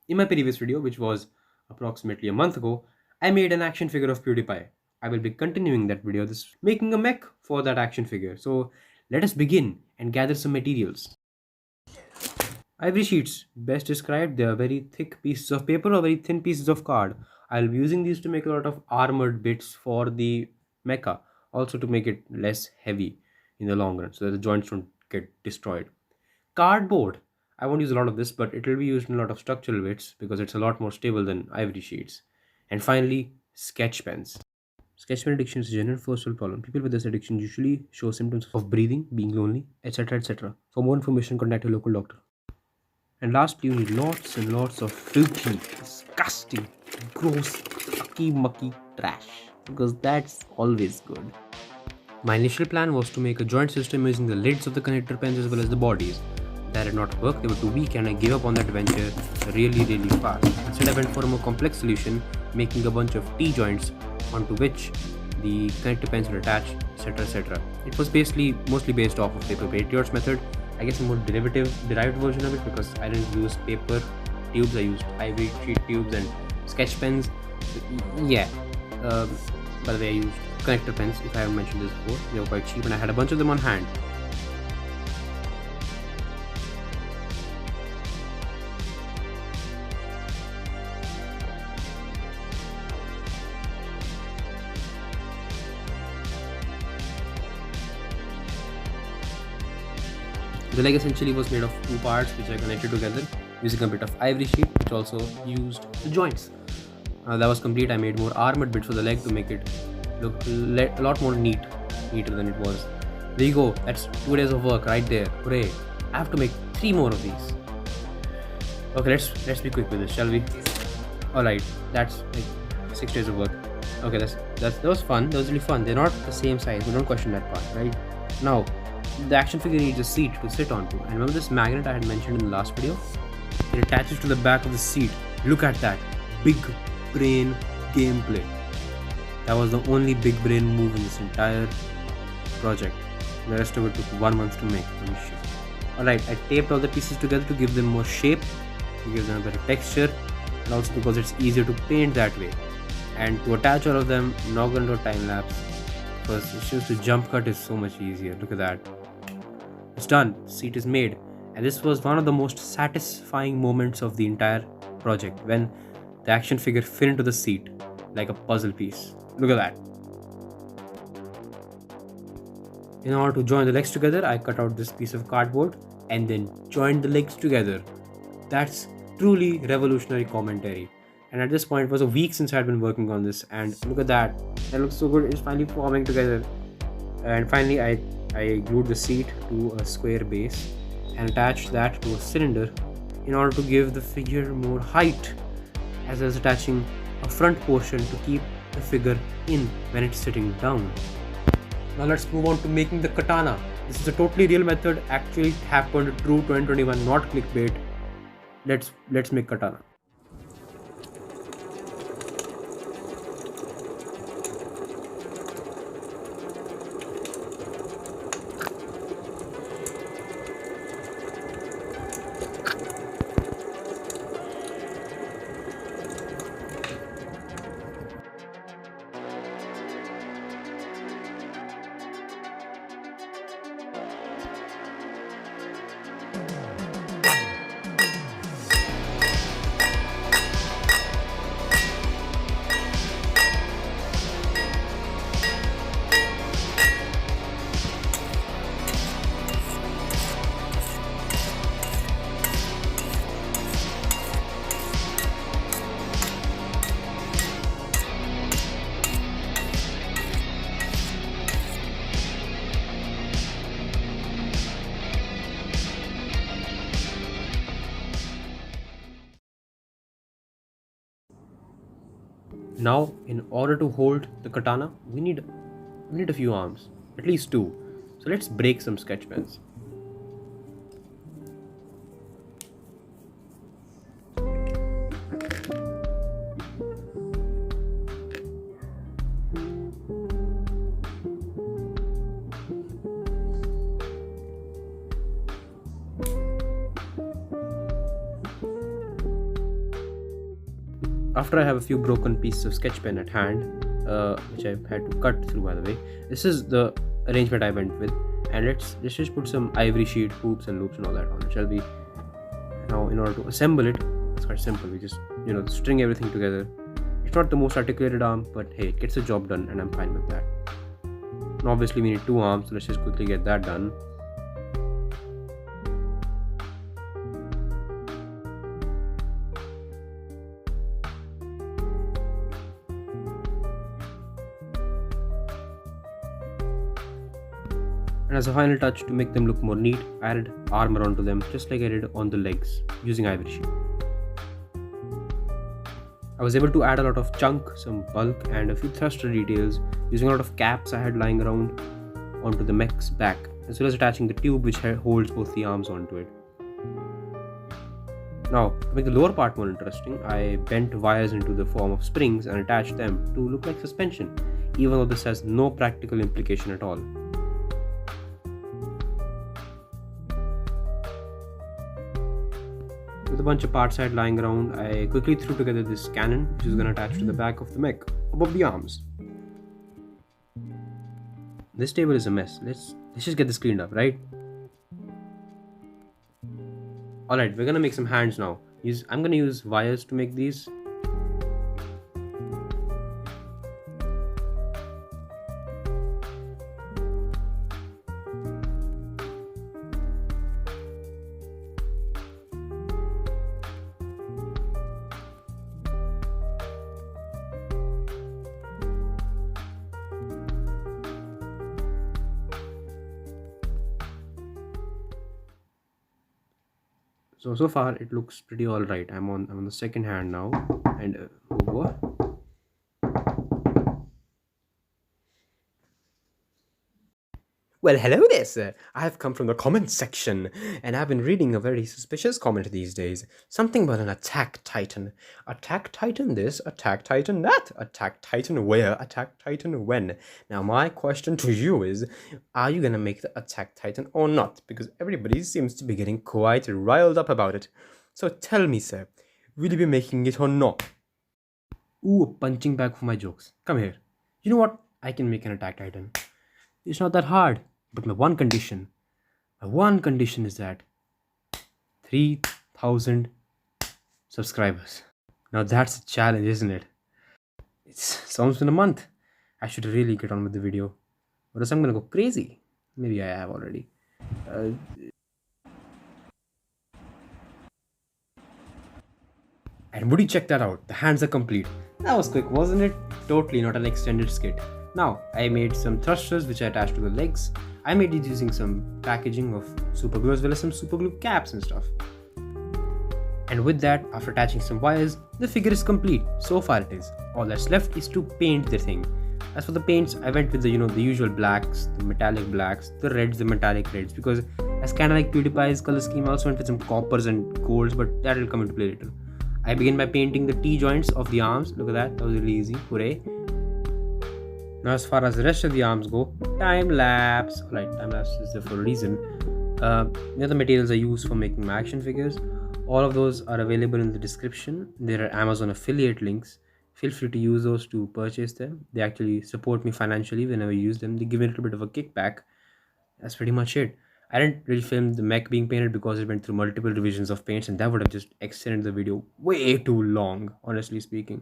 In my previous video, which was approximately a month ago, I made an action figure of PewDiePie. I will be continuing that video, this making a mech for that action figure. So let us begin and gather some materials. Ivory sheets, best described, they are very thick pieces of paper or very thin pieces of card. I'll be using these to make a lot of armored bits for the mecha, also to make it less heavy in the long run so that the joints don't get destroyed. Cardboard, I won't use a lot of this, but it will be used in a lot of structural bits because it's a lot more stable than ivory sheets. And finally, sketch pens. Sketch pen addiction is a general first world problem. People with this addiction usually show symptoms of breathing, being lonely, etc. etc. For more information, contact your local doctor. And lastly, you need lots and lots of filthy, disgusting, gross, mucky, mucky trash because that's always good. My initial plan was to make a joint system using the lids of the connector pens as well as the bodies. That did not work, they were too weak and I gave up on that venture really fast. Instead I went for a more complex solution, making a bunch of T-joints onto which the connector pens would attach, etc. It was basically mostly based off of paper patriots method. I guess a more derived version of it because I didn't use paper tubes, I used ivory sheet tubes and sketch pens. Yeah. By the way, I used connector pens, if I haven't mentioned this before. They were quite cheap and I had a bunch of them on hand. The leg essentially was made of two parts which I connected together using a bit of ivory sheet which also used the joints. That was complete. I made more armored bits for the leg to make it look a lot more neater than it was. There you go. That's 2 days of work right there. Hooray! I have to make 3 more of these. Okay, let's be quick with this, shall we? All right, that's like 6 days of work. Okay, that was fun. That was really fun. They're not the same size. We don't question that part, right? Now, the action figure needs a seat to sit onto. And remember this magnet I had mentioned in the last video? It attaches to the back of the seat. Look at that. Big brain gameplay. That was the only big brain move in this entire project. The rest of it took 1 month to make. Holy shit. Alright, I taped all the pieces together to give them more shape, to give them a better texture, and also because it's easier to paint that way. And to attach all of them, not going to do a time lapse because it's just a jump cut is so much easier. Look at that. It's done. Seat is made. And this was one of the most satisfying moments of the entire project when the action figure fit into the seat like a puzzle piece. Look at that. In order to join the legs together, I cut out this piece of cardboard and then joined the legs together. That's truly revolutionary commentary. And at this point, it was a week since I had been working on this, and look at that. That looks so good. It's finally forming together. And finally, I glued the seat to a square base and attached that to a cylinder in order to give the figure more height, as well as attaching a front portion to keep the figure in when it's sitting down. Now let's move on to making the katana. This is a totally real method, actually happened, true 2021, not clickbait. Let's make katana. Now, in order to hold the katana, we need a few arms, at least 2. So let's break some sketch pens. After I have a few broken pieces of sketch pen at hand, which I've had to cut through, by the way, this is the arrangement I went with. And let's just put some ivory sheet, hoops and loops and all that on it, shall we? Now, in order to assemble it, it's quite simple. We just, string everything together. It's not the most articulated arm, but hey, it gets the job done and I'm fine with that. And obviously we need 2 arms, so let's just quickly get that done. And as a final touch to make them look more neat, I added armor onto them just like I did on the legs using ivory sheet. I was able to add a lot of chunk, some bulk and a few thruster details using a lot of caps I had lying around onto the mech's back, as well as attaching the tube which holds both the arms onto it. Now, to make the lower part more interesting, I bent wires into the form of springs and attached them to look like suspension, even though this has no practical implication at all. With a bunch of parts I had lying around, I quickly threw together this cannon, which is going to attach to the back of the mech, above the arms. This table is a mess. Let's just get this cleaned up, right? Alright, we're going to make some hands now. I'm going to use wires to make these. So far it looks pretty alright. I'm on the second hand now, and what? Well, hello there, sir. I have come from the comments section, and I've been reading a very suspicious comment these days. Something about an attack titan. Attack titan this, attack titan that, attack titan where, attack titan when. Now, my question to you is, are you gonna make the attack titan or not? Because everybody seems to be getting quite riled up about it. So tell me, sir, will you be making it or not? Ooh, a punching bag for my jokes. Come here. You know what? I can make an attack titan. It's not that hard. But my one condition is that 3,000 subscribers. Now that's a challenge, isn't it? It's almost been a month. I should really get on with the video, or else I'm gonna go crazy. Maybe I have already. And would you check that out? The hands are complete. That was quick, wasn't it? Totally not an extended skit. Now, I made some thrusters which I attached to the legs. I made these using some packaging of super glue as well as some super glue caps and stuff. And with that, after attaching some wires, the figure is complete. So far it is. All that's left is to paint the thing. As for the paints, I went with the usual blacks, the metallic blacks, the reds, the metallic reds, because as kind of like PewDiePie's color scheme, I also went with some coppers and golds, but that will come into play later. I begin by painting the T-joints of the arms. Look at that was really easy. Hooray. Now as far as the rest of the arms go, time lapse. Alright, time lapse is there for a reason. The other materials I use for making my action figures, all of those are available in the description. There are Amazon affiliate links. Feel free to use those to purchase them. They actually support me financially whenever I use them. They give me a little bit of a kickback. That's pretty much it. I didn't really film the mech being painted because it went through multiple revisions of paints, and that would have just extended the video way too long, honestly speaking.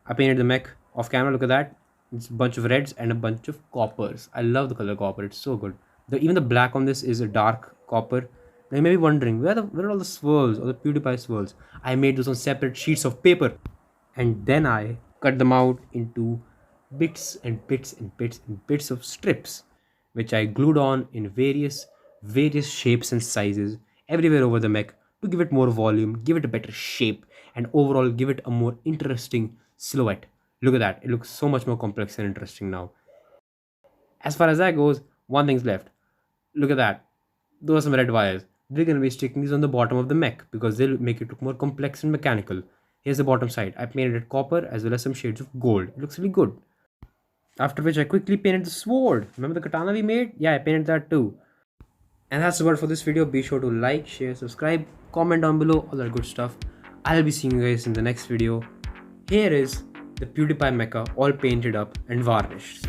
I painted the mech off camera. Look at that. It's a bunch of reds and a bunch of coppers. I love the color copper. It's so good. Even the black on this is a dark copper. Now you may be wondering, where are all the swirls or the PewDiePie swirls? I made those on separate sheets of paper. And then I cut them out into bits and bits and bits and bits of strips, which I glued on in various shapes and sizes everywhere over the mech to give it more volume, give it a better shape, and overall give it a more interesting silhouette. Look at that. It looks so much more complex and interesting now. As far as that goes, one thing's left. Look at that. Those are some red wires. We're going to be sticking these on the bottom of the mech because they'll make it look more complex and mechanical. Here's the bottom side. I painted it copper as well as some shades of gold. It looks really good. After which I quickly painted the sword. Remember the katana we made? Yeah, I painted that too. And that's about it for this video. Be sure to like, share, subscribe, comment down below, all that good stuff. I'll be seeing you guys in the next video. Here is the PewDiePie mecha all painted up and varnished.